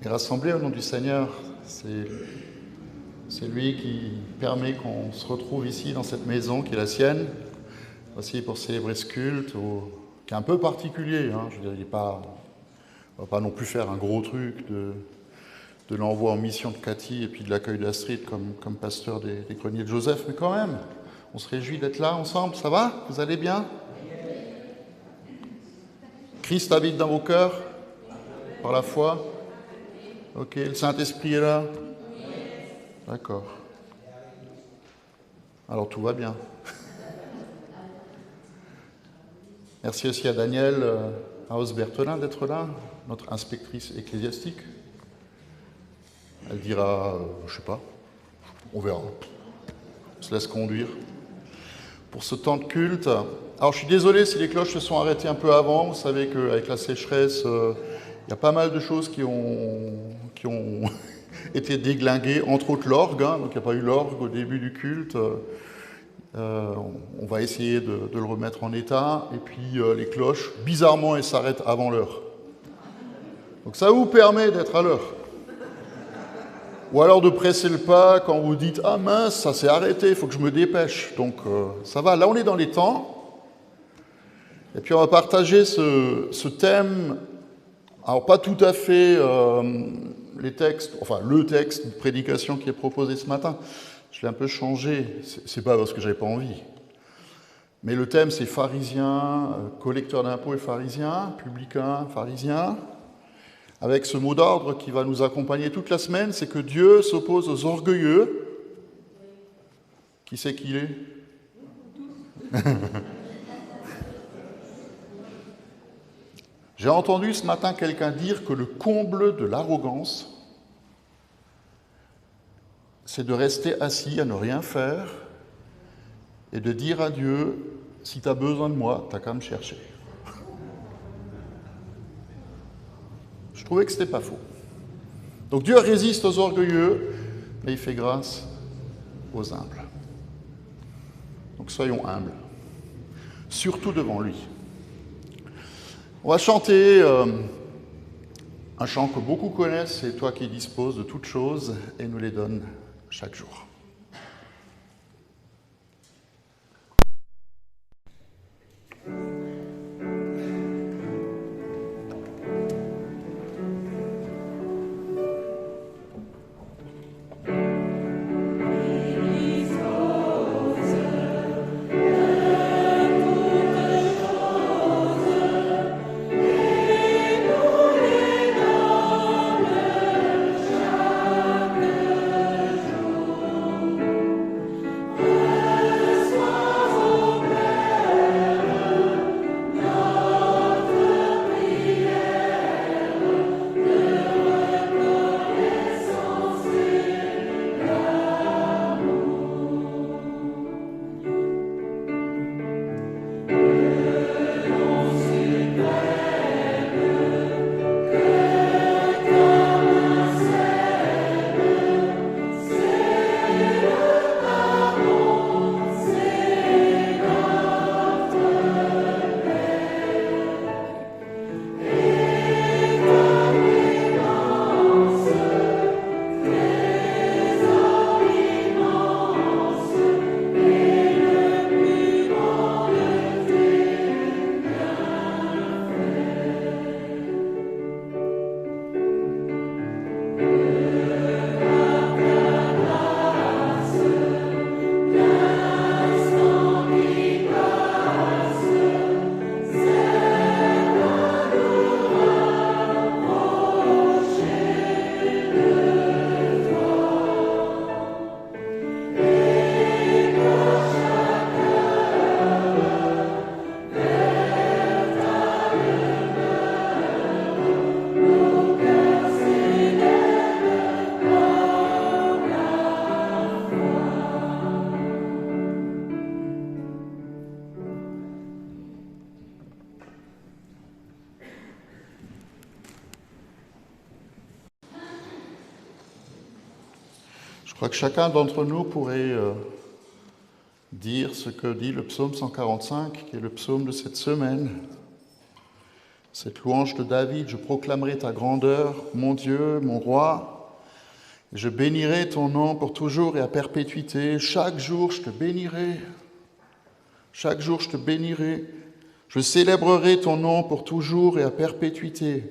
et rassemblés au nom du Seigneur. C'est lui qui permet qu'on se retrouve ici dans cette maison qui est la sienne, aussi pour célébrer ce culte qui est un peu particulier. Je veux dire, on ne va pas non plus faire un gros truc de l'envoi en mission de Cathy et puis de l'accueil d'Astrid comme pasteur des greniers de Joseph, mais quand même, on se réjouit d'être là ensemble. Ça va? Vous allez bien? Christ habite dans vos cœurs par la foi? Ok, le Saint-Esprit est là? D'accord. Alors tout va bien. Merci aussi à Daniel Haus-Berthelin d'être là, notre inspectrice ecclésiastique. Elle dira, je sais pas, on verra. On se laisse conduire. Pour ce temps de culte. Alors je suis désolé si les cloches se sont arrêtées un peu avant. Vous savez qu'avec la sécheresse, il y a pas mal de choses qui ont été déglinguées, entre autres l'orgue. Donc il n'y a pas eu l'orgue au début du culte. On va essayer de le remettre en état. Et puis les cloches, bizarrement, elles s'arrêtent avant l'heure. Donc ça vous permet d'être à l'heure. Ou alors de presser le pas quand vous dites « Ah mince, ça s'est arrêté, il faut que je me dépêche ». Donc ça va, là on est dans les temps. Et puis on va partager ce thème, alors pas tout à fait le texte de prédication qui est proposé ce matin. Je l'ai un peu changé, c'est pas parce que j'avais pas envie. Mais le thème c'est pharisien, collecteur d'impôts et pharisien, publicain, pharisien. Avec ce mot d'ordre qui va nous accompagner toute la semaine, c'est que Dieu s'oppose aux orgueilleux. Qui c'est qu'il est? J'ai entendu ce matin quelqu'un dire que le comble de l'arrogance, c'est de rester assis à ne rien faire et de dire à Dieu, si tu as besoin de moi, tu n'as qu'à me chercher. Je trouvais que ce n'était pas faux. Donc Dieu résiste aux orgueilleux, mais il fait grâce aux humbles. Donc soyons humbles, surtout devant lui. On va chanter un chant que beaucoup connaissent, c'est toi qui disposes de toutes choses et nous les donnes chaque jour. Je crois que chacun d'entre nous pourrait dire ce que dit le psaume 145, qui est le psaume de cette semaine. cette louange de David, je proclamerai ta grandeur, mon Dieu, mon roi. Je bénirai ton nom pour toujours et à perpétuité. Chaque jour, je te bénirai. Chaque jour, je te bénirai. Je célébrerai ton nom pour toujours et à perpétuité.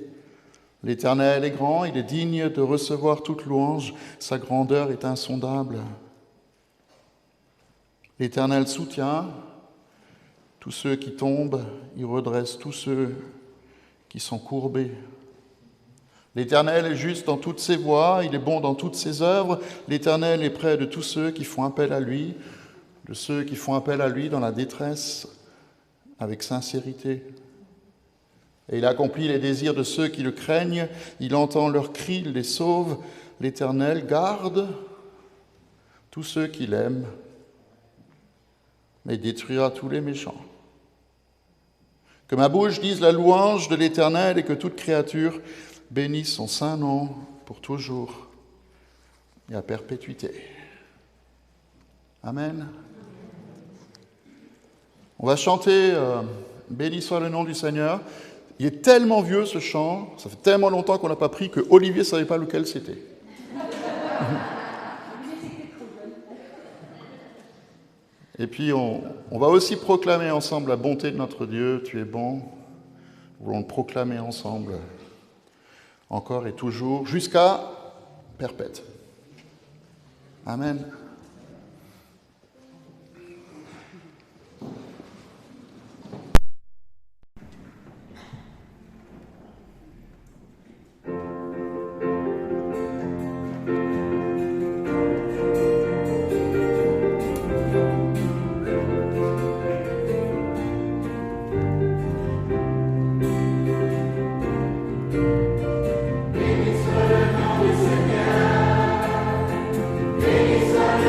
L'Éternel est grand, il est digne de recevoir toute louange. Sa grandeur est insondable. L'Éternel soutient tous ceux qui tombent, il redresse tous ceux qui sont courbés. L'Éternel est juste dans toutes ses voies, il est bon dans toutes ses œuvres. L'Éternel est près de tous ceux qui font appel à lui, de ceux qui font appel à lui dans la détresse, avec sincérité. Et il accomplit les désirs de ceux qui le craignent, il entend leurs cris, il les sauve. L'Éternel garde tous ceux qui l'aiment, mais il détruira tous les méchants. Que ma bouche dise la louange de l'Éternel et que toute créature bénisse son saint nom pour toujours et à perpétuité. Amen. On va chanter Béni soit le nom du Seigneur. Il est tellement vieux ce chant, ça fait tellement longtemps qu'on n'a pas pris que Olivier ne savait pas lequel c'était. Et puis on va aussi proclamer ensemble la bonté de notre Dieu. Tu es bon. Nous voulons le proclamer ensemble, encore et toujours, jusqu'à perpète. Amen. Béni soit le nom du Seigneur, béni soit le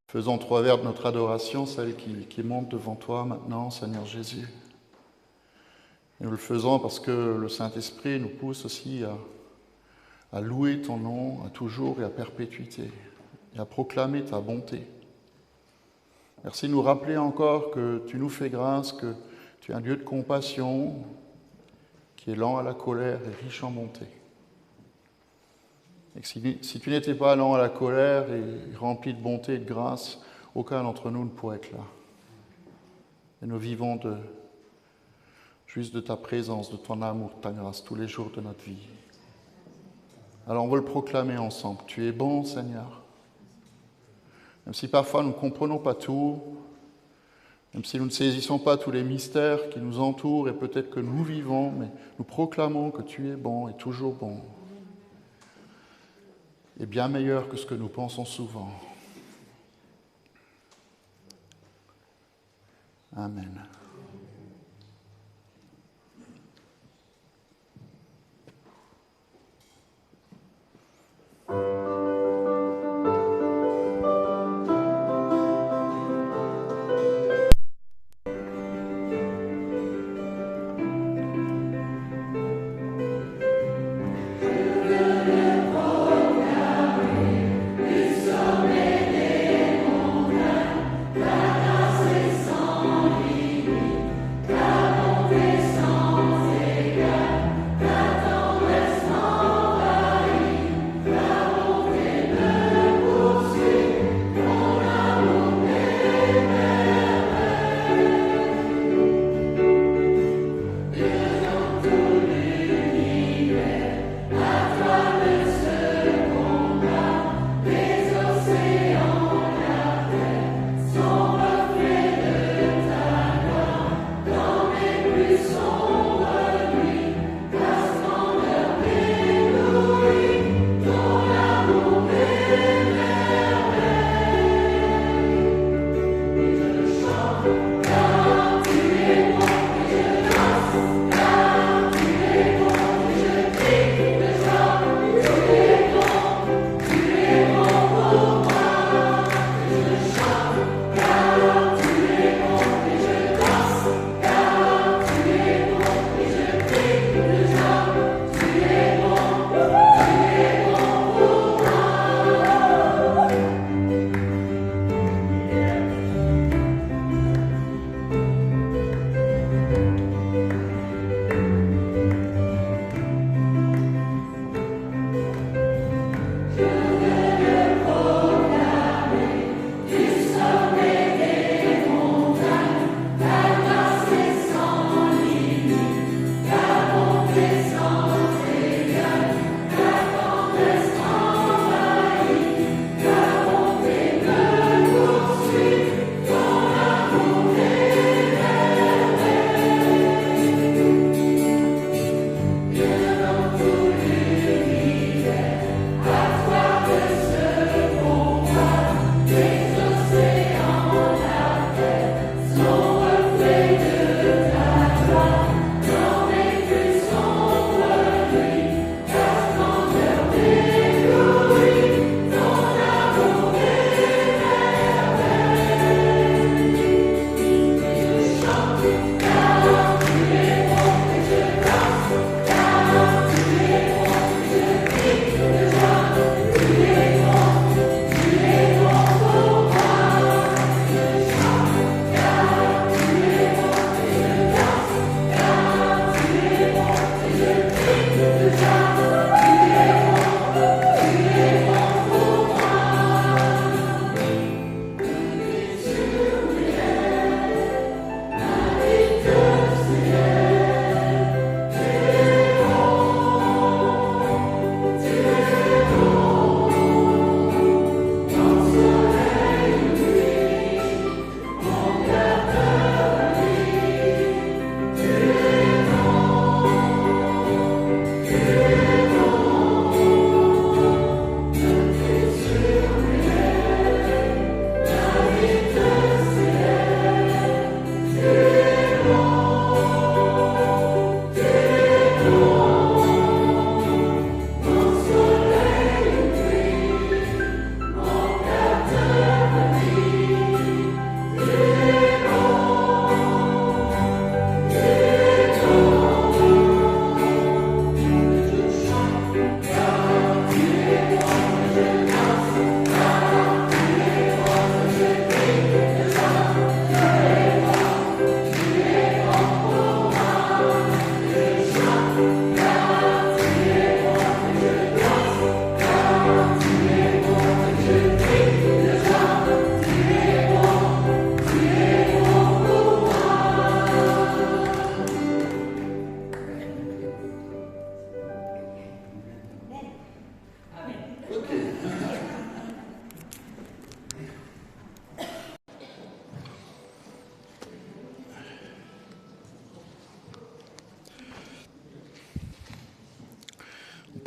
Faisons au travers de notre adoration celle qui monte devant toi maintenant, Seigneur Jésus. Et nous le faisons parce que le Saint-Esprit nous pousse aussi à louer ton nom à toujours et à perpétuité, et à proclamer ta bonté. Merci de nous rappeler encore que tu nous fais grâce, que tu es un Dieu de compassion, qui est lent à la colère et riche en bonté. Et que si tu n'étais pas lent à la colère et rempli de bonté et de grâce, aucun d'entre nous ne pourrait être là. Et nous vivons juste de ta présence, de ton amour, de ta grâce tous les jours de notre vie. Alors on veut le proclamer ensemble. Tu es bon, Seigneur. Même si parfois nous ne comprenons pas tout, même si nous ne saisissons pas tous les mystères qui nous entourent et peut-être que nous vivons, mais nous proclamons que tu es bon et toujours bon. Et bien meilleur que ce que nous pensons souvent. Amen.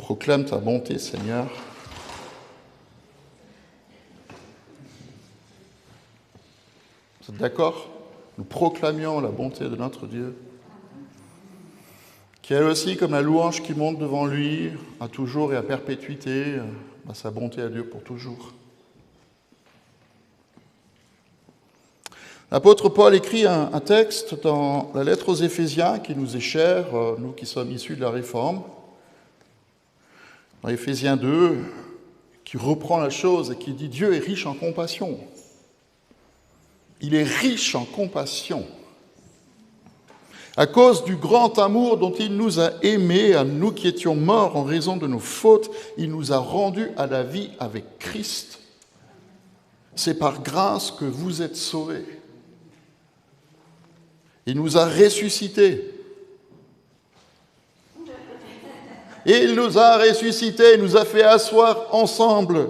proclame ta bonté, Seigneur. Vous êtes d'accord? Nous proclamions la bonté de notre Dieu, qui est aussi comme la louange qui monte devant lui, à toujours et à perpétuité, à sa bonté à Dieu pour toujours. L'apôtre Paul écrit un texte dans la lettre aux Éphésiens qui nous est cher, nous qui sommes issus de la Réforme, dans Éphésiens 2, qui reprend la chose et qui dit « Dieu est riche en compassion ». Il est riche en compassion. À cause du grand amour dont il nous a aimés, à nous qui étions morts en raison de nos fautes, il nous a rendus à la vie avec Christ. C'est par grâce que vous êtes sauvés. Il nous a ressuscités. Et il nous a ressuscités, il nous a fait asseoir ensemble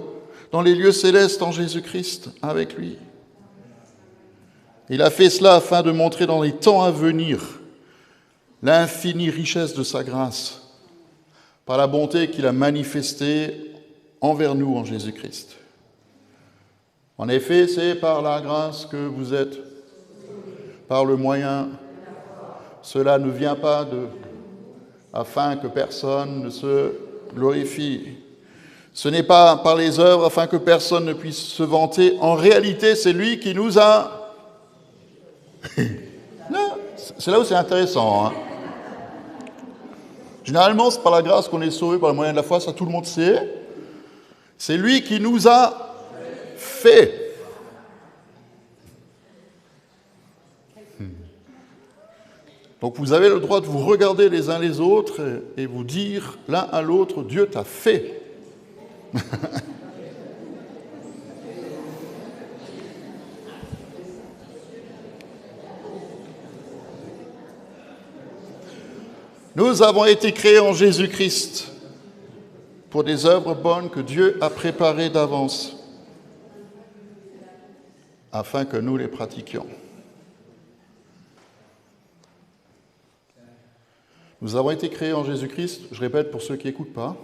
dans les lieux célestes en Jésus-Christ avec lui. Il a fait cela afin de montrer dans les temps à venir l'infinie richesse de sa grâce par la bonté qu'il a manifestée envers nous en Jésus-Christ. En effet, c'est par la grâce que vous êtes, par le moyen. Cela ne vient pas afin que personne ne se glorifie. Ce n'est pas par les œuvres afin que personne ne puisse se vanter. En réalité, c'est lui qui nous a... Non, c'est là où c'est intéressant. Généralement, c'est par la grâce qu'on est sauvé par le moyen de la foi, ça tout le monde sait. C'est lui qui nous a fait. Donc vous avez le droit de vous regarder les uns les autres et vous dire l'un à l'autre, Dieu t'a fait. Nous avons été créés en Jésus-Christ pour des œuvres bonnes que Dieu a préparées d'avance afin que nous les pratiquions. Nous avons été créés en Jésus-Christ, je répète pour ceux qui n'écoutent pas.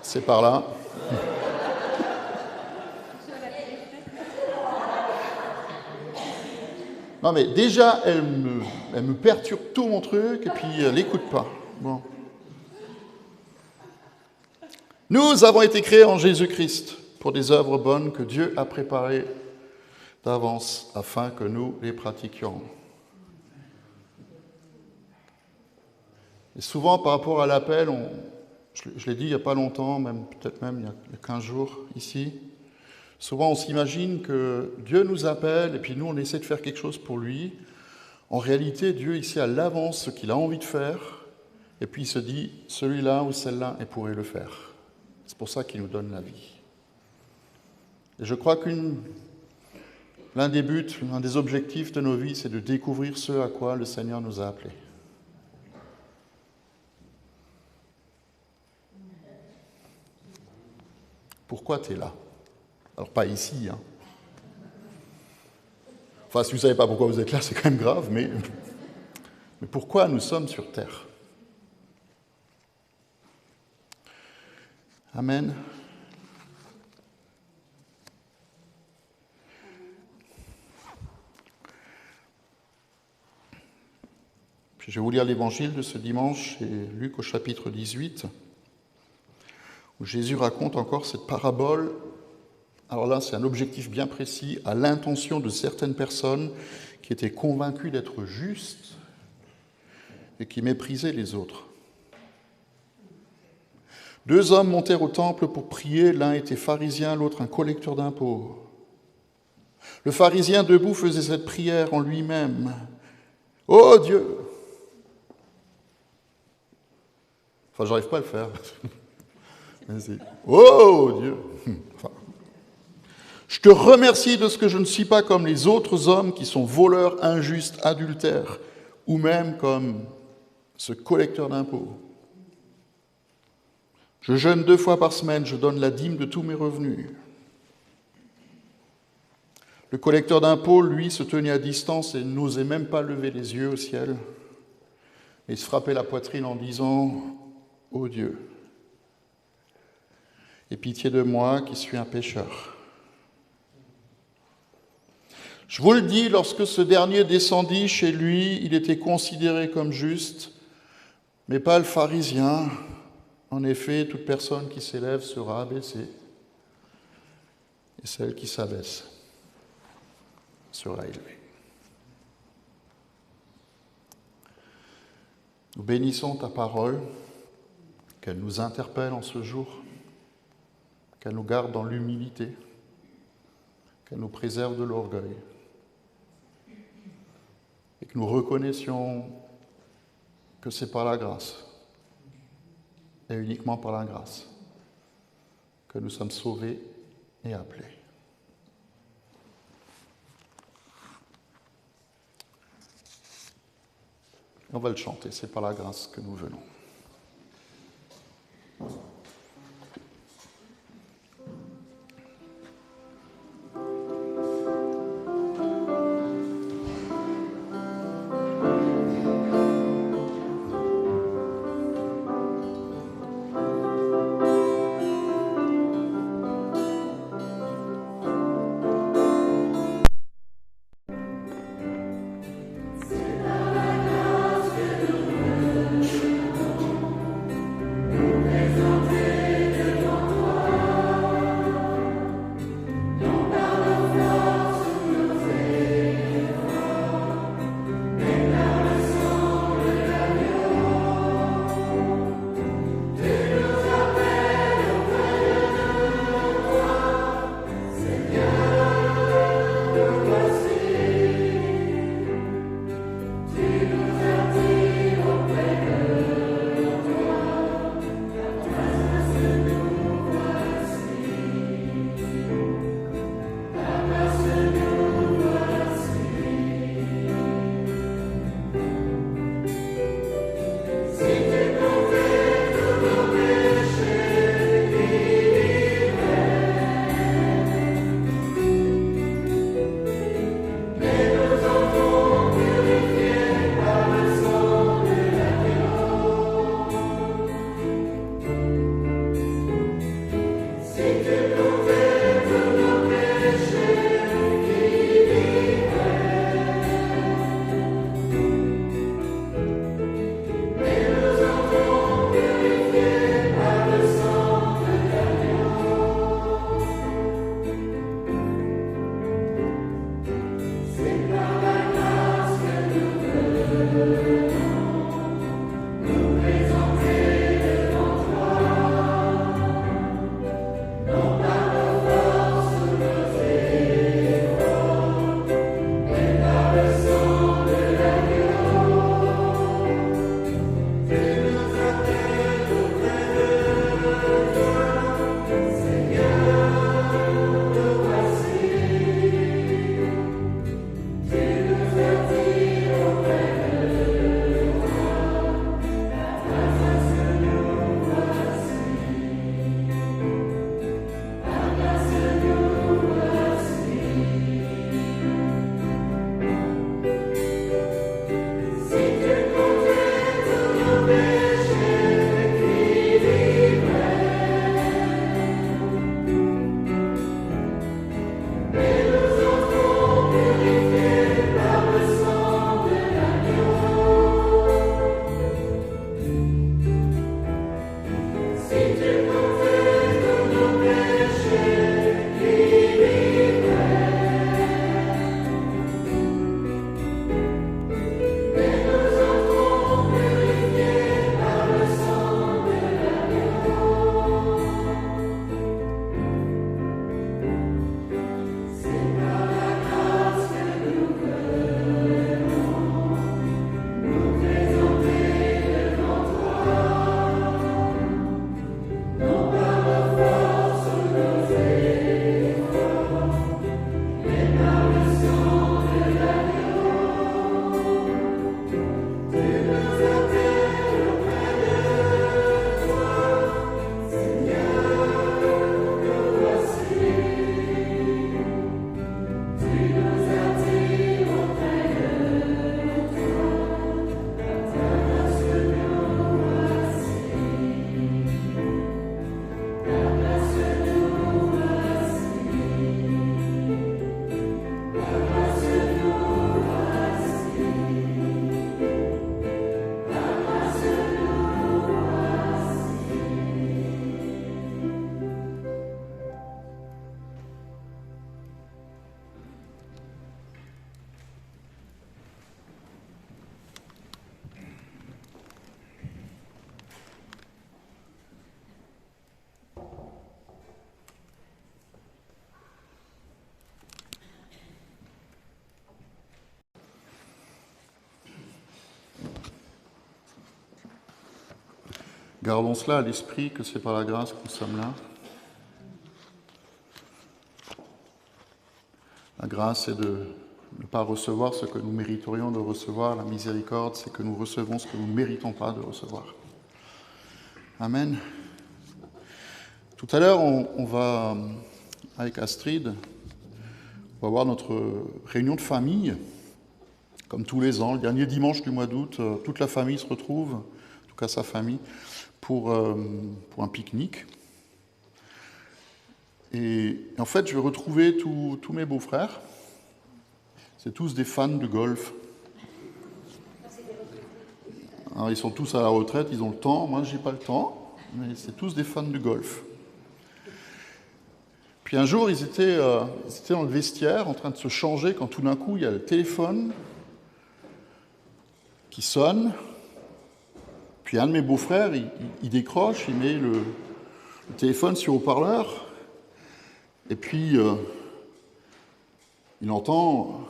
C'est par là. Non mais déjà, elle me perturbe tout mon truc et puis elle n'écoute pas. Bon. Nous avons été créés en Jésus-Christ pour des œuvres bonnes que Dieu a préparées d'avance afin que nous les pratiquions. Et souvent, par rapport à l'appel, je l'ai dit il n'y a pas longtemps, peut-être même il y a 15 jours ici, souvent on s'imagine que Dieu nous appelle et puis nous on essaie de faire quelque chose pour lui. En réalité, Dieu ici a l'avance ce qu'il a envie de faire et puis il se dit, celui-là ou celle-là, elle pourrait le faire. C'est pour ça qu'il nous donne la vie. Et je crois l'un des buts, l'un des objectifs de nos vies, c'est de découvrir ce à quoi le Seigneur nous a appelés. Pourquoi tu es là? Alors pas ici, hein. Enfin, si vous ne savez pas pourquoi vous êtes là, c'est quand même grave, mais pourquoi nous sommes sur terre? Amen. Puis je vais vous lire l'évangile de ce dimanche, c'est Luc au chapitre 18, où Jésus raconte encore cette parabole. Alors là, c'est un objectif bien précis, à l'intention de certaines personnes qui étaient convaincues d'être justes et qui méprisaient les autres. 2 hommes montèrent au temple pour prier, l'un était pharisien, l'autre un collecteur d'impôts. Le pharisien debout faisait cette prière en lui-même. « Ô Dieu !» Enfin, j'arrive pas à le faire. « Oh Dieu !» Enfin, je te remercie de ce que je ne suis pas comme les autres hommes qui sont voleurs, injustes, adultères, ou même comme ce collecteur d'impôts. Je jeûne 2 fois par semaine, je donne la dîme de tous mes revenus. Le collecteur d'impôts, lui, se tenait à distance et n'osait même pas lever les yeux au ciel. Et il se frappait la poitrine en disant « Ô Dieu, aie pitié de moi qui suis un pécheur. » Je vous le dis, lorsque ce dernier descendit chez lui, il était considéré comme juste, mais pas le pharisien. En effet, toute personne qui s'élève sera abaissée, et celle qui s'abaisse sera élevée. Nous bénissons ta parole, qu'elle nous interpelle en ce jour, qu'elle nous garde dans l'humilité, qu'elle nous préserve de l'orgueil, et que nous reconnaissions que c'est par la grâce, et uniquement par la grâce, que nous sommes sauvés et appelés. On va le chanter, c'est par la grâce que nous venons. Gardons cela à l'esprit, que c'est par la grâce que nous sommes là. La grâce, c'est de ne pas recevoir ce que nous mériterions de recevoir. La miséricorde, c'est que nous recevons ce que nous ne méritons pas de recevoir. Amen. Tout à l'heure, on va, avec Astrid, on va avoir notre réunion de famille. Comme tous les ans, le dernier dimanche du mois d'août, toute la famille se retrouve, en tout cas sa famille, pour un pique-nique. Et en fait, je vais retrouver tous mes beaux-frères. C'est tous des fans de golf. Alors, ils sont tous à la retraite, ils ont le temps. Moi, je n'ai pas le temps, mais c'est tous des fans de golf. Puis un jour, ils étaient dans le vestiaire, en train de se changer, quand tout d'un coup, il y a le téléphone qui sonne. Puis un de mes beaux-frères, il décroche, il met le téléphone sur haut-parleur. Et puis, il entend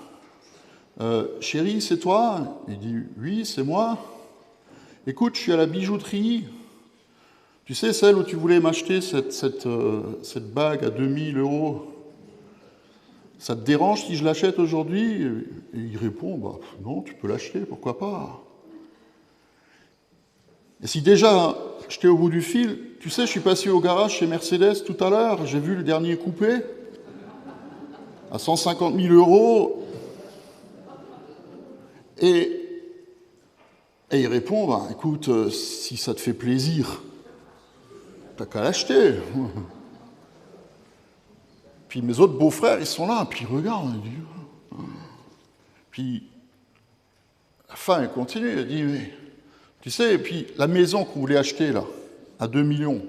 « Chérie, c'est toi ?» Il dit « Oui, c'est moi. Écoute, je suis à la bijouterie. Tu sais, celle où tu voulais m'acheter cette bague à 2000 €. Ça te dérange si je l'achète aujourd'hui ?» Et il répond « Bah, non, tu peux l'acheter, pourquoi pas ?» Et si déjà j'étais au bout du fil, tu sais, je suis passé au garage chez Mercedes tout à l'heure, j'ai vu le dernier coupé à 150 000 €. Et il répond, bah, écoute, si ça te fait plaisir, t'as qu'à l'acheter. Puis mes autres beaux-frères, ils sont là, puis ils regardent, ils disent... Puis la femme, elle continue, elle dit, mais tu sais, et puis la maison qu'on voulait acheter, là, à 2 millions,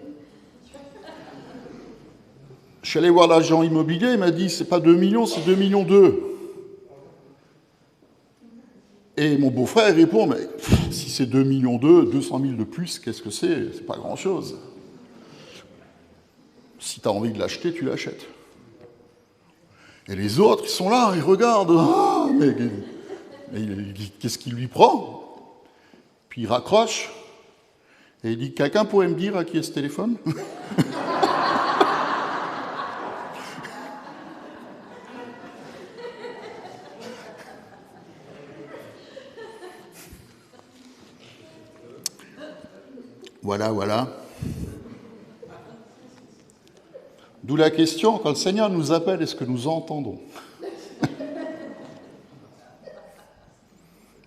je suis allé voir l'agent immobilier, il m'a dit, c'est pas 2 millions, c'est 2 millions 2. Et mon beau-frère répond, mais si c'est 2 millions 2, 200 000 de plus, qu'est-ce que c'est? C'est pas grand-chose. Si tu as envie de l'acheter, tu l'achètes. Et les autres, ils sont là, ils regardent. Ah, mais qu'est-ce qui lui prend? Puis il raccroche. Et il dit, quelqu'un pourrait me dire à qui est ce téléphone? Voilà. D'où la question, quand le Seigneur nous appelle, est-ce que nous entendons?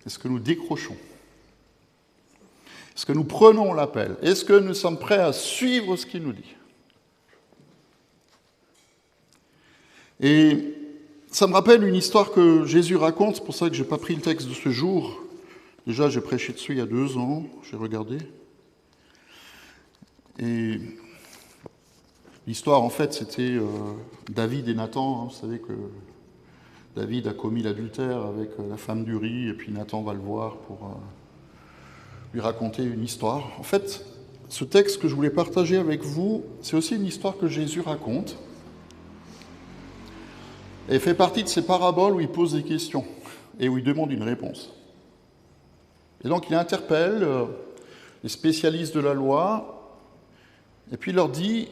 Est-ce que nous décrochons? Est-ce que nous prenons l'appel? Est-ce que nous sommes prêts à suivre ce qu'il nous dit? Et ça me rappelle une histoire que Jésus raconte, c'est pour ça que je n'ai pas pris le texte de ce jour. Déjà, j'ai prêché dessus il y a 2 ans, j'ai regardé. Et l'histoire, en fait, c'était David et Nathan. Vous savez que David a commis l'adultère avec la femme d'Uri, et puis Nathan va le voir pour lui raconter une histoire. En fait, ce texte que je voulais partager avec vous, c'est aussi une histoire que Jésus raconte. Et fait partie de ces paraboles où il pose des questions et où il demande une réponse. Et donc il interpelle les spécialistes de la loi, et puis il leur dit,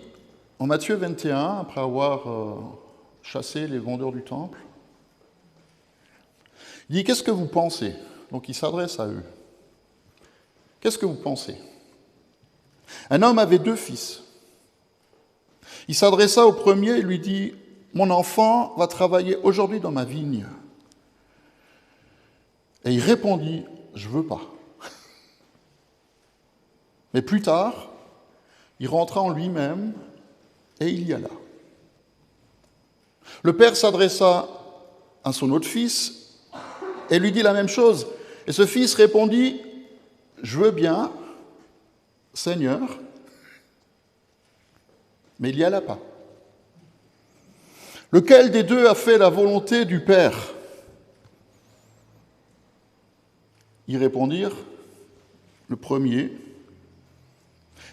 en Matthieu 21, après avoir chassé les vendeurs du temple, il dit, qu'est-ce que vous pensez? Donc il s'adresse à eux. Qu'est-ce que vous pensez? Un homme avait 2 fils. Il s'adressa au premier et lui dit, mon enfant va travailler aujourd'hui dans ma vigne. Et il répondit, je ne veux pas. Mais plus tard, il rentra en lui-même et il y alla. Le père s'adressa à son autre fils et lui dit la même chose. Et ce fils répondit, je veux bien, Seigneur, mais il n'y alla pas. Lequel des 2 a fait la volonté du Père? Ils répondirent, le premier.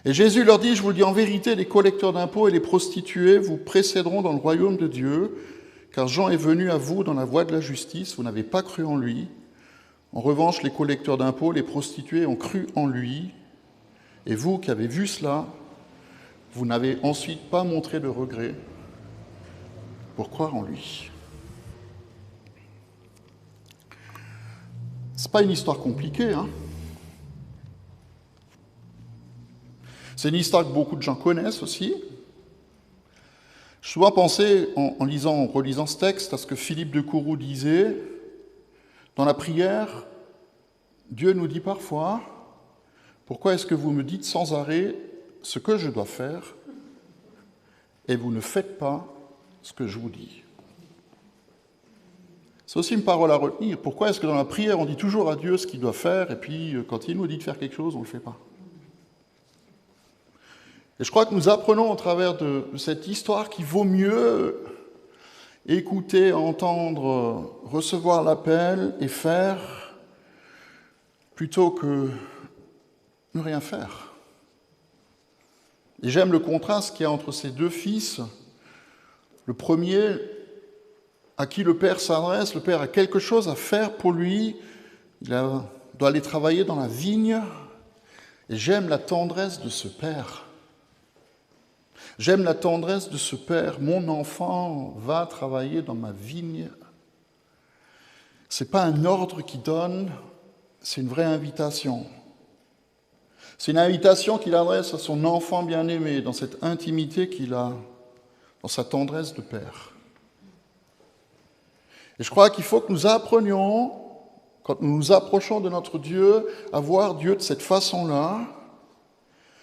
Et Jésus leur dit, je vous le dis en vérité, les collecteurs d'impôts et les prostituées vous précéderont dans le royaume de Dieu, car Jean est venu à vous dans la voie de la justice, vous n'avez pas cru en lui. En revanche, les collecteurs d'impôts, les prostituées ont cru en lui. Et vous qui avez vu cela, vous n'avez ensuite pas montré de regret pour croire en lui. C'est pas une histoire compliquée, hein. C'est une histoire que beaucoup de gens connaissent aussi. Je dois penser, en relisant ce texte, à ce que Philippe de Courroux disait. Dans la prière, Dieu nous dit parfois, « Pourquoi est-ce que vous me dites sans arrêt ce que je dois faire et vous ne faites pas ce que je vous dis ?» C'est aussi une parole à retenir. Pourquoi est-ce que dans la prière, on dit toujours à Dieu ce qu'il doit faire et puis quand il nous dit de faire quelque chose, on ne le fait pas ? Et je crois que nous apprenons au travers de cette histoire qu'il vaut mieux écouter, entendre, recevoir l'appel et faire, plutôt que ne rien faire. Et j'aime le contraste qu'il y a entre ces deux fils. Le premier, à qui le Père s'adresse, le Père a quelque chose à faire pour lui, il doit aller travailler dans la vigne, et j'aime la tendresse de ce Père. J'aime la tendresse de ce Père. Mon enfant va travailler dans ma vigne. Ce n'est pas un ordre qu'il donne, c'est une vraie invitation. C'est une invitation qu'il adresse à son enfant bien-aimé, dans cette intimité qu'il a, dans sa tendresse de Père. Et je crois qu'il faut que nous apprenions, quand nous nous approchons de notre Dieu, à voir Dieu de cette façon-là,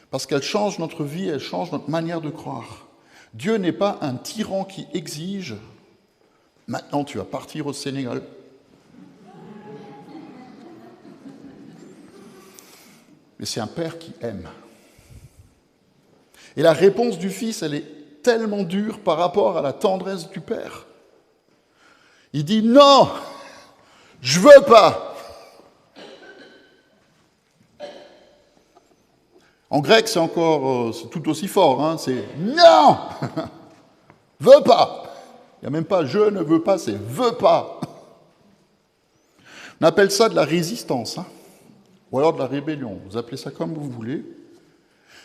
parce qu'elle change notre vie, elle change notre manière de croire. Dieu n'est pas un tyran qui exige « Maintenant, tu vas partir au Sénégal ». Mais c'est un père qui aime. Et la réponse du fils, elle est tellement dure par rapport à la tendresse du père. Il dit « Non, je veux pas ». En grec, c'est tout aussi fort, hein, c'est « Non, veux pas ». Il n'y a même pas « je ne veux pas », c'est « veux pas ». On appelle ça de la résistance, hein, ou alors de la rébellion, vous appelez ça comme vous voulez.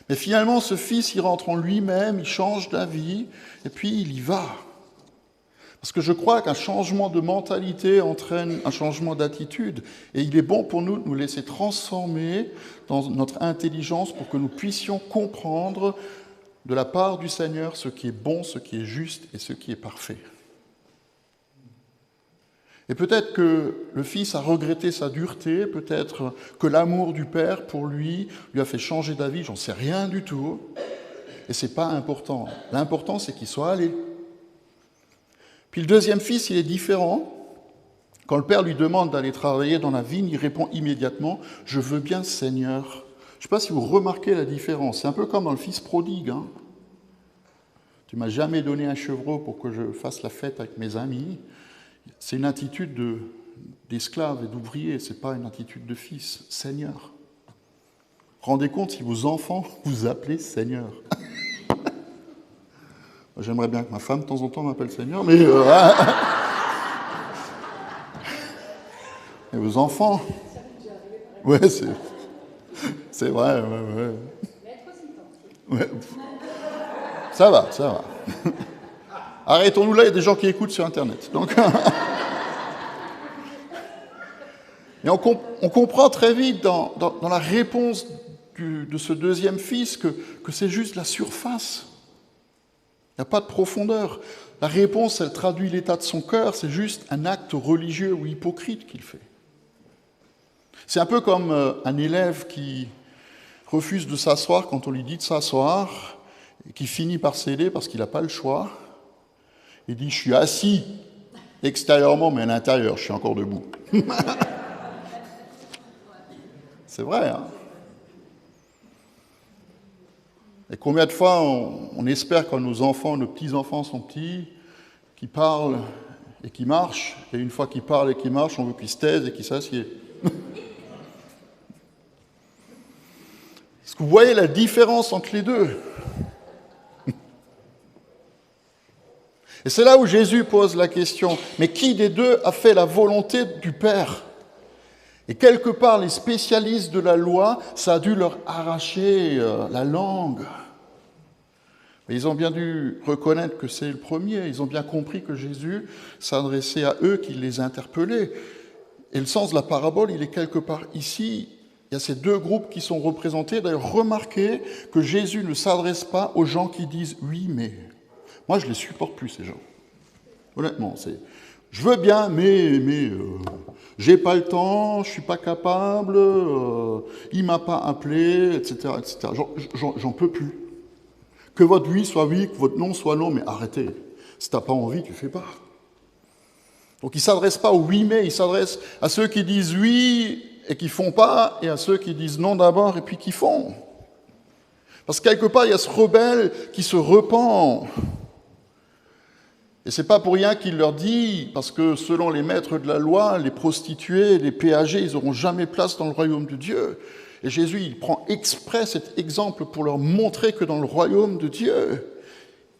Mais finalement, ce fils, il rentre en lui-même, il change d'avis, et puis il y va. Parce que je crois qu'un changement de mentalité entraîne un changement d'attitude. Et il est bon pour nous de nous laisser transformer dans notre intelligence pour que nous puissions comprendre de la part du Seigneur ce qui est bon, ce qui est juste et ce qui est parfait. Et peut-être que le Fils a regretté sa dureté, peut-être que l'amour du Père pour lui a fait changer d'avis, j'en sais rien du tout. Et ce n'est pas important. L'important, c'est qu'il soit allé. Puis le deuxième fils, il est différent. Quand le père lui demande d'aller travailler dans la vigne, il répond immédiatement « Je veux bien, Seigneur ». Je ne sais pas si vous remarquez la différence. C'est un peu comme dans le fils prodigue. Hein. Tu ne m'as jamais donné un chevreau pour que je fasse la fête avec mes amis. C'est une attitude d'esclave et d'ouvrier, ce n'est pas une attitude de fils. Seigneur. Rendez compte si vos enfants vous appelez Seigneur. J'aimerais bien que ma femme, de temps en temps, m'appelle Seigneur, mais... Et vos enfants... Ouais, c'est vrai, ouais. Ça va. Arrêtons-nous là, il y a des gens qui écoutent sur Internet. Donc... Et on comprend très vite dans la réponse de ce deuxième fils que c'est juste la surface. Il n'y a pas de profondeur. La réponse, elle traduit l'état de son cœur, c'est juste un acte religieux ou hypocrite qu'il fait. C'est un peu comme un élève qui refuse de s'asseoir quand on lui dit de s'asseoir, et qui finit par céder parce qu'il n'a pas le choix. Il dit « Je suis assis extérieurement, mais à l'intérieur, je suis encore debout. » C'est vrai, hein? Et combien de fois on espère quand nos enfants, nos petits-enfants sont petits, qu'ils parlent et qu'ils marchent, et une fois qu'ils parlent et qu'ils marchent, on veut qu'ils se taisent et qu'ils s'assiedent. Est-ce que vous voyez la différence entre les deux? Et c'est là où Jésus pose la question, mais qui des deux a fait la volonté du Père? Et quelque part, les spécialistes de la loi, ça a dû leur arracher la langue. Mais ils ont bien dû reconnaître que c'est le premier. Ils ont bien compris que Jésus s'adressait à eux, qu'il les interpellait. Et le sens de la parabole, il est quelque part ici. Il y a ces deux groupes qui sont représentés. D'ailleurs, remarquez que Jésus ne s'adresse pas aux gens qui disent « oui, mais ». Moi, je ne les supporte plus, ces gens. Honnêtement, c'est... Je veux bien, mais j'ai pas le temps, je suis pas capable, il m'a pas appelé, etc., etc. J'en peux plus. Que votre oui soit oui, que votre non soit non, mais arrêtez. Si t'as pas envie, tu fais pas. Donc il s'adresse pas aux oui mais, il s'adresse à ceux qui disent oui et qui font pas, et à ceux qui disent non d'abord et puis qui font. Parce que quelque part, il y a ce rebelle qui se repent. Et c'est pas pour rien qu'il leur dit, parce que selon les maîtres de la loi, les prostituées, les péagers, ils n'auront jamais place dans le royaume de Dieu. Et Jésus, il prend exprès cet exemple pour leur montrer que dans le royaume de Dieu,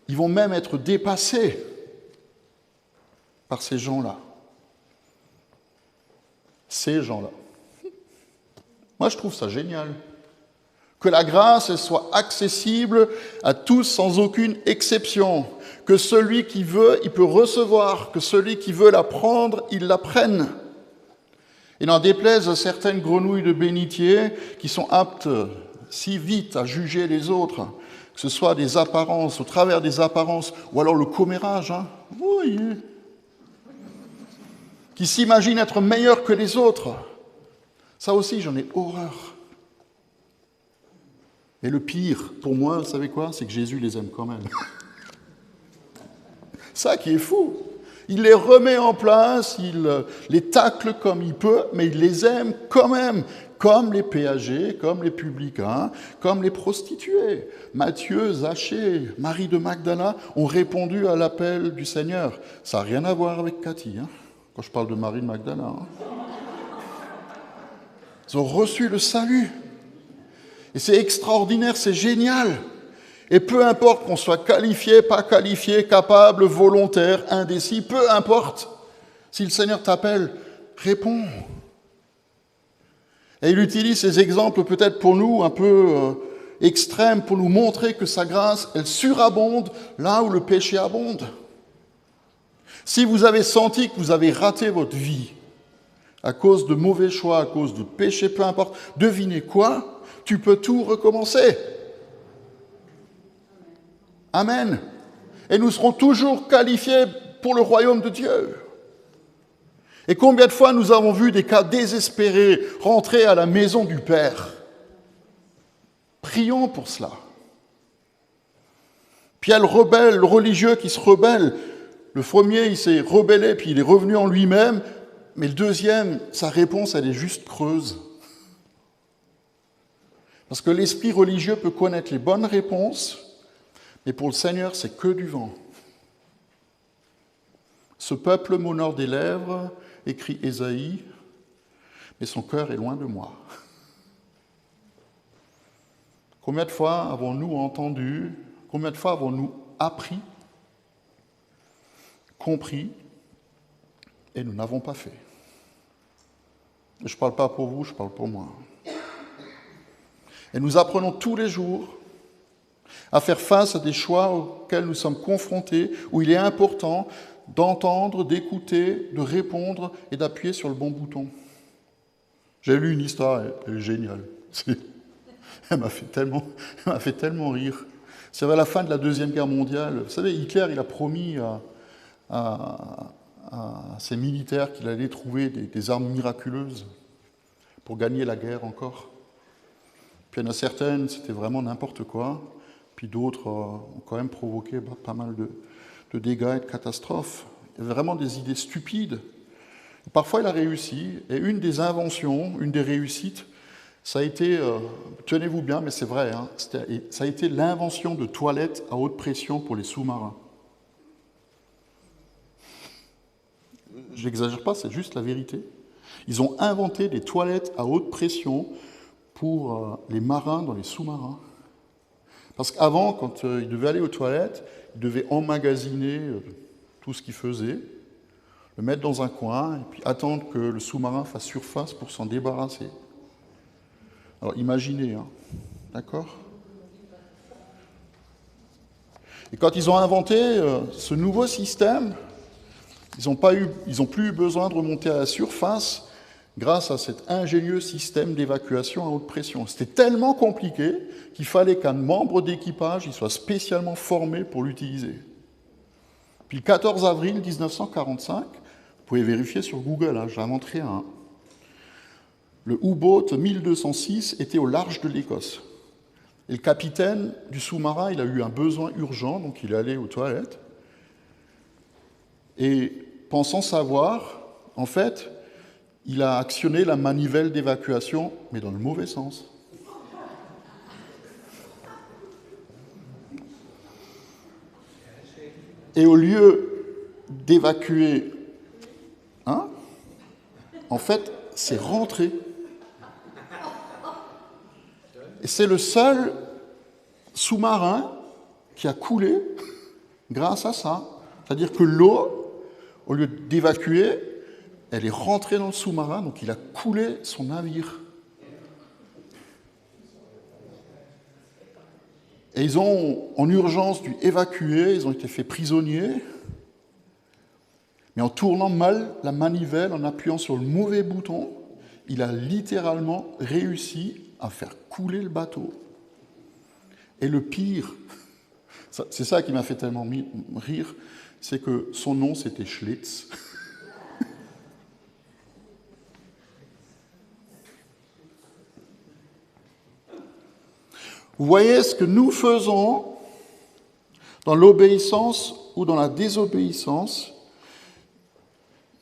ils vont même être dépassés par ces gens-là. Ces gens-là. Moi, je trouve ça génial. Que la grâce elle soit accessible à tous sans aucune exception. Que celui qui veut, il peut recevoir. Que celui qui veut la prendre, il la prenne. Et n'en déplaise à certaines grenouilles de bénitier qui sont aptes si vite à juger les autres, que ce soit des apparences, au travers des apparences, ou alors le commérage, oui, qui s'imaginent être meilleurs que les autres. Ça aussi, j'en ai horreur. Et le pire, pour moi, vous savez quoi? C'est que Jésus les aime quand même. Ça qui est fou. Il les remet en place, il les tacle comme il peut, mais il les aime quand même, comme les péagers, comme les publicains, comme les prostituées. Matthieu, Zachée, Marie de Magdala ont répondu à l'appel du Seigneur. Ça n'a rien à voir avec Cathy, quand je parle de Marie de Magdala. Ils ont reçu le salut. Et c'est extraordinaire, c'est génial. Et peu importe qu'on soit qualifié, pas qualifié, capable, volontaire, indécis, peu importe. Si le Seigneur t'appelle, réponds. Et il utilise ces exemples peut-être pour nous un peu extrêmes, pour nous montrer que sa grâce, elle surabonde là où le péché abonde. Si vous avez senti que vous avez raté votre vie à cause de mauvais choix, à cause de péché, peu importe, devinez quoi? Tu peux tout recommencer. Amen. Et nous serons toujours qualifiés pour le royaume de Dieu. Et combien de fois nous avons vu des cas désespérés rentrer à la maison du Père? Prions pour cela. Puis il y a le rebelle, le religieux qui se rebelle. Le premier, il s'est rebellé, puis il est revenu en lui-même. Mais le deuxième, sa réponse, elle est juste creuse. Parce que l'esprit religieux peut connaître les bonnes réponses, mais pour le Seigneur, c'est que du vent. Ce peuple m'honore des lèvres, écrit Ésaïe, mais son cœur est loin de moi. Combien de fois avons-nous entendu, combien de fois avons-nous appris, compris, et nous n'avons pas fait? Je ne parle pas pour vous, je parle pour moi. Et nous apprenons tous les jours à faire face à des choix auxquels nous sommes confrontés, où il est important d'entendre, d'écouter, de répondre et d'appuyer sur le bon bouton. J'ai lu une histoire, elle est géniale. Elle m'a fait tellement rire. C'est vers la fin de la Deuxième Guerre mondiale. Vous savez, Hitler, il a promis à ses militaires qu'il allait trouver des armes miraculeuses pour gagner la guerre encore. Puis il y en a certaines, c'était vraiment n'importe quoi. Puis d'autres ont quand même provoqué pas mal de dégâts et de catastrophes. Il y avait vraiment des idées stupides. Parfois, il a réussi. Et une des inventions, une des réussites, ça a été, tenez-vous bien, mais c'est vrai, ça a été l'invention de toilettes à haute pression pour les sous-marins. Je n'exagère pas, c'est juste la vérité. Ils ont inventé des toilettes à haute pression pour les marins dans les sous-marins. Parce qu'avant, quand ils devaient aller aux toilettes, ils devaient emmagasiner tout ce qu'ils faisaient. le mettre dans un coin et puis attendre que le sous-marin fasse surface pour s'en débarrasser. Alors imaginez, hein, d'accord ? Et quand ils ont inventé ce nouveau système, ils n'ont plus eu besoin de remonter à la surface grâce à cet ingénieux système d'évacuation à haute pression. C'était tellement compliqué qu'il fallait qu'un membre d'équipage il soit spécialement formé pour l'utiliser. Puis le 14 avril 1945, vous pouvez vérifier sur Google, hein, j'invente rien, hein, le U-boat 1206 était au large de l'Écosse. Et le capitaine du sous-marin, il a eu un besoin urgent, donc il est allé aux toilettes. Et pensant savoir, en fait, il a actionné la manivelle d'évacuation, mais dans le mauvais sens. Et au lieu d'évacuer, hein, en fait, c'est rentré. Et c'est le seul sous-marin qui a coulé grâce à ça. C'est-à-dire que l'eau, au lieu d'évacuer, elle est rentrée dans le sous-marin, donc il a coulé son navire. Et ils ont, en urgence, dû évacuer, ils ont été faits prisonniers. Mais en tournant mal la manivelle, en appuyant sur le mauvais bouton, il a littéralement réussi à faire couler le bateau. Et le pire, c'est ça qui m'a fait tellement rire, c'est que son nom c'était Schlitz. Vous voyez ce que nous faisons dans l'obéissance ou dans la désobéissance,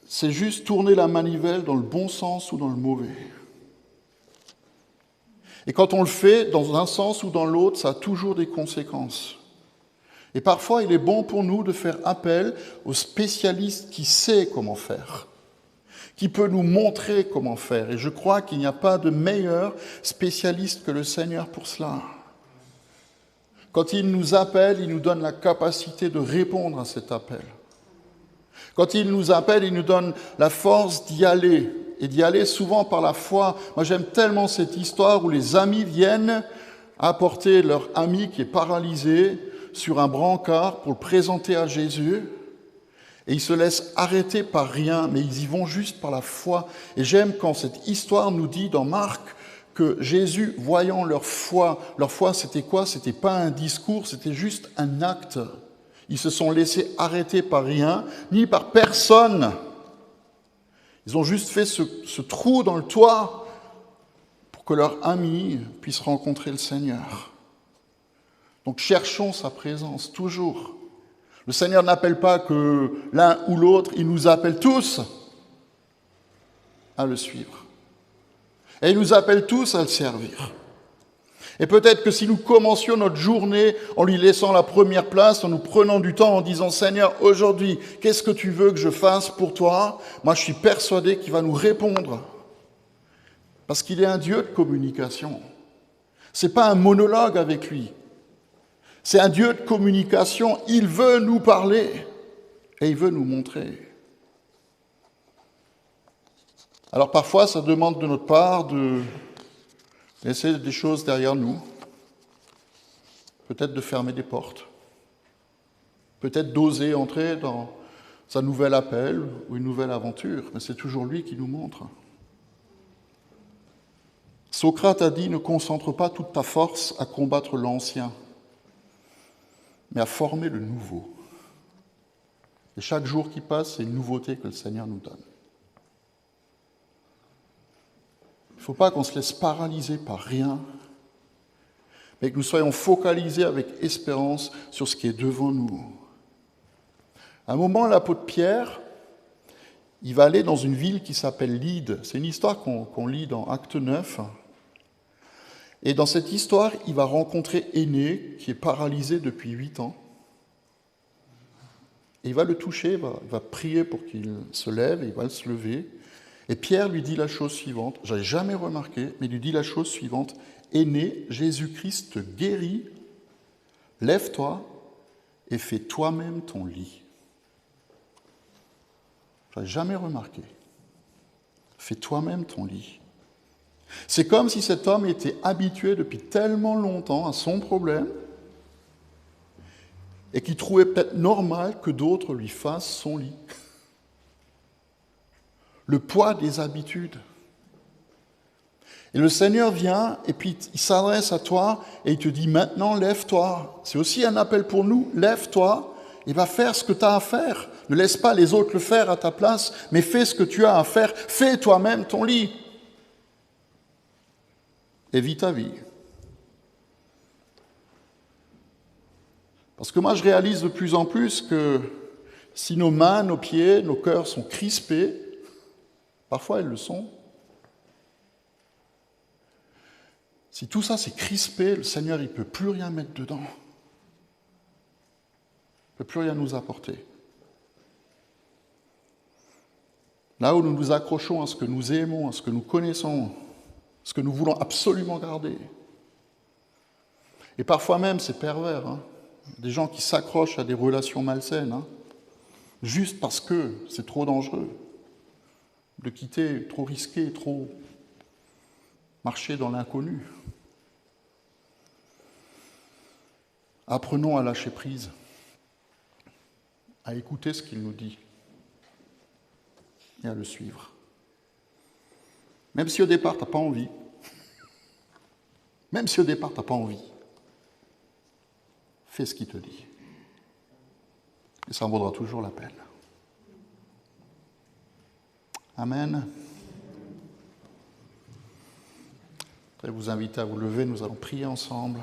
c'est juste tourner la manivelle dans le bon sens ou dans le mauvais. Et quand on le fait dans un sens ou dans l'autre, ça a toujours des conséquences. Et parfois, il est bon pour nous de faire appel au spécialiste qui sait comment faire, qui peut nous montrer comment faire. Et je crois qu'il n'y a pas de meilleur spécialiste que le Seigneur pour cela. Quand il nous appelle, il nous donne la capacité de répondre à cet appel. Quand il nous appelle, il nous donne la force d'y aller, et d'y aller souvent par la foi. Moi, j'aime tellement cette histoire où les amis viennent apporter leur ami qui est paralysé sur un brancard pour le présenter à Jésus, et ils se laissent arrêter par rien, mais ils y vont juste par la foi. Et j'aime quand cette histoire nous dit dans Marc que Jésus, voyant leur foi c'était quoi? C'était pas un discours, c'était juste un acte. Ils se sont laissés arrêter par rien, ni par personne. Ils ont juste fait ce trou dans le toit pour que leur ami puisse rencontrer le Seigneur. Donc cherchons sa présence, toujours. Le Seigneur n'appelle pas que l'un ou l'autre, il nous appelle tous à le suivre. Et il nous appelle tous à le servir. Et peut-être que si nous commencions notre journée en lui laissant la première place, en nous prenant du temps, en disant « Seigneur, aujourd'hui, qu'est-ce que tu veux que je fasse pour toi ?» Moi, je suis persuadé qu'il va nous répondre. Parce qu'il est un Dieu de communication. Ce n'est pas un monologue avec lui. C'est un Dieu de communication. Il veut nous parler et il veut nous montrer. Alors parfois, ça demande de notre part de laisser des choses derrière nous, peut-être de fermer des portes, peut-être d'oser entrer dans un nouvel appel ou une nouvelle aventure, mais c'est toujours lui qui nous montre. Socrate a dit « Ne concentre pas toute ta force à combattre l'ancien, mais à former le nouveau. » Et chaque jour qui passe, c'est une nouveauté que le Seigneur nous donne. Il ne faut pas qu'on se laisse paralyser par rien, mais que nous soyons focalisés avec espérance sur ce qui est devant nous. À un moment, l'apôtre Pierre, il va aller dans une ville qui s'appelle Lyde. C'est une histoire qu'on lit dans Acte 9. Et dans cette histoire, il va rencontrer Énée, qui est paralysé depuis 8 ans. Et il va le toucher, il va prier pour qu'il se lève, et il va se lever. Et Pierre lui dit la chose suivante, je n'avais jamais remarqué, mais il lui dit la chose suivante, « Énée, Jésus-Christ te guérit, lève-toi et fais toi-même ton lit. » Je n'ai jamais remarqué. Fais toi-même ton lit. C'est comme si cet homme était habitué depuis tellement longtemps à son problème et qu'il trouvait peut-être normal que d'autres lui fassent son lit. Le poids des habitudes. Et le Seigneur vient et puis il s'adresse à toi et il te dit maintenant lève-toi. C'est aussi un appel pour nous, lève-toi et va faire ce que tu as à faire. Ne laisse pas les autres le faire à ta place, mais fais ce que tu as à faire. Fais toi-même ton lit. Et vis ta vie. Parce que moi je réalise de plus en plus que si nos mains, nos pieds, nos cœurs sont crispés, parfois elles le sont, si tout ça c'est crispé, le Seigneur il ne peut plus rien mettre dedans. Il ne peut plus rien nous apporter. Là où nous nous accrochons à ce que nous aimons, à ce que nous connaissons, ce que nous voulons absolument garder. Et parfois même c'est pervers, des gens qui s'accrochent à des relations malsaines, juste parce que c'est trop dangereux de quitter, trop risqué, trop marcher dans l'inconnu. Apprenons à lâcher prise, à écouter ce qu'il nous dit et à le suivre. Même si au départ, tu n'as pas envie. Même si au départ, tu n'as pas envie. Fais ce qu'il te dit. Et ça en vaudra toujours la peine. Amen. Je vais vous inviter à vous lever, nous allons prier ensemble.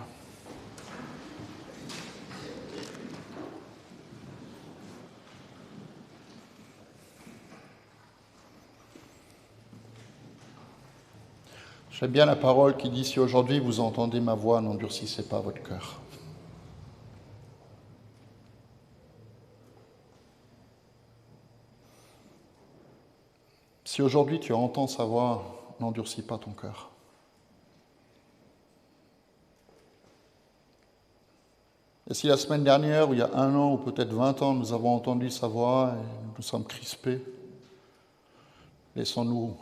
J'aime bien la parole qui dit « Si aujourd'hui vous entendez ma voix, n'endurcissez pas votre cœur ». Si aujourd'hui tu entends sa voix, n'endurcis pas ton cœur. Et si la semaine dernière, ou il y a 1 an, ou peut-être 20 ans, nous avons entendu sa voix et nous sommes crispés, laissons-nous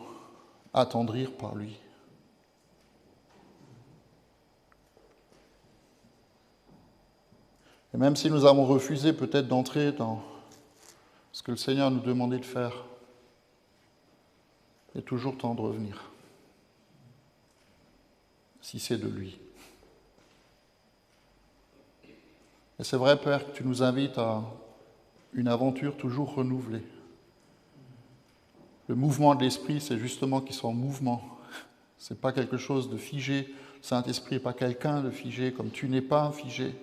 attendrir par lui. Et même si nous avons refusé peut-être d'entrer dans ce que le Seigneur nous demandait de faire, il est toujours temps de revenir, si c'est de lui. Et c'est vrai, Père, que tu nous invites à une aventure toujours renouvelée. Le mouvement de l'Esprit, c'est justement qu'il soit en mouvement. Ce n'est pas quelque chose de figé. Le Saint-Esprit n'est pas quelqu'un de figé, comme tu n'es pas figé.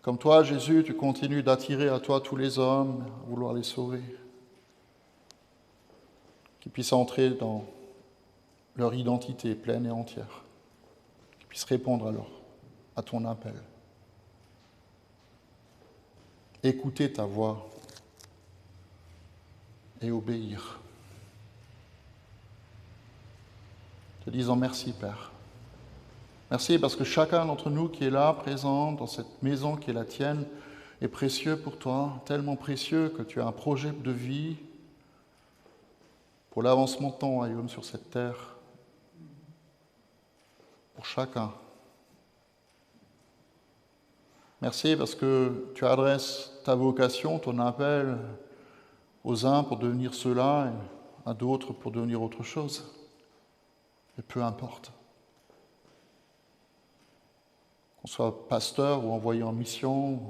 Comme toi, Jésus, tu continues d'attirer à toi tous les hommes, à vouloir les sauver. Qu'ils puissent entrer dans leur identité pleine et entière. Qu'ils puissent répondre à ton appel. Écouter ta voix et obéir. Te disant merci, Père. Merci parce que chacun d'entre nous qui est là, présent dans cette maison qui est la tienne, est précieux pour toi, tellement précieux que tu as un projet de vie pour l'avancement de ton royaume sur cette terre, pour chacun. Merci parce que tu adresses ta vocation, ton appel aux uns pour devenir cela et à d'autres pour devenir autre chose. Et peu importe. Qu'on soit pasteur ou envoyé en mission,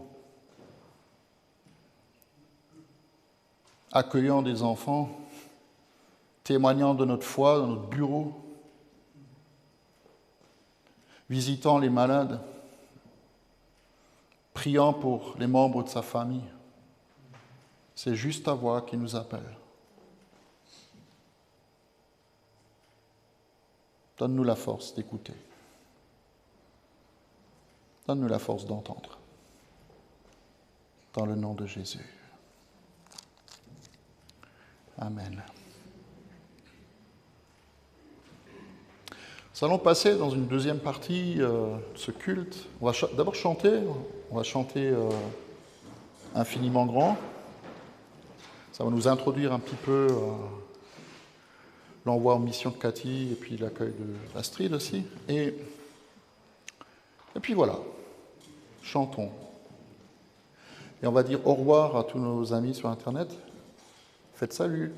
accueillant des enfants, témoignant de notre foi dans notre bureau, visitant les malades, priant pour les membres de sa famille. C'est juste ta voix qui nous appelle. Donne-nous la force d'écouter. Donne-nous la force d'entendre. Dans le nom de Jésus. Amen. Nous allons passer dans une deuxième partie de ce culte. On va d'abord chanter. On va chanter Infiniment grand. Ça va nous introduire un petit peu l'envoi en mission de Cathy et puis l'accueil d'Astrid aussi. Et puis voilà, chantons. Et on va dire au revoir à tous nos amis sur Internet. Faites salut.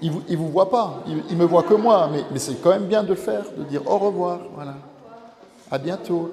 Ils ne vous voient pas, ils me voient que moi, mais c'est quand même bien de le faire, de dire au revoir. Voilà. À bientôt.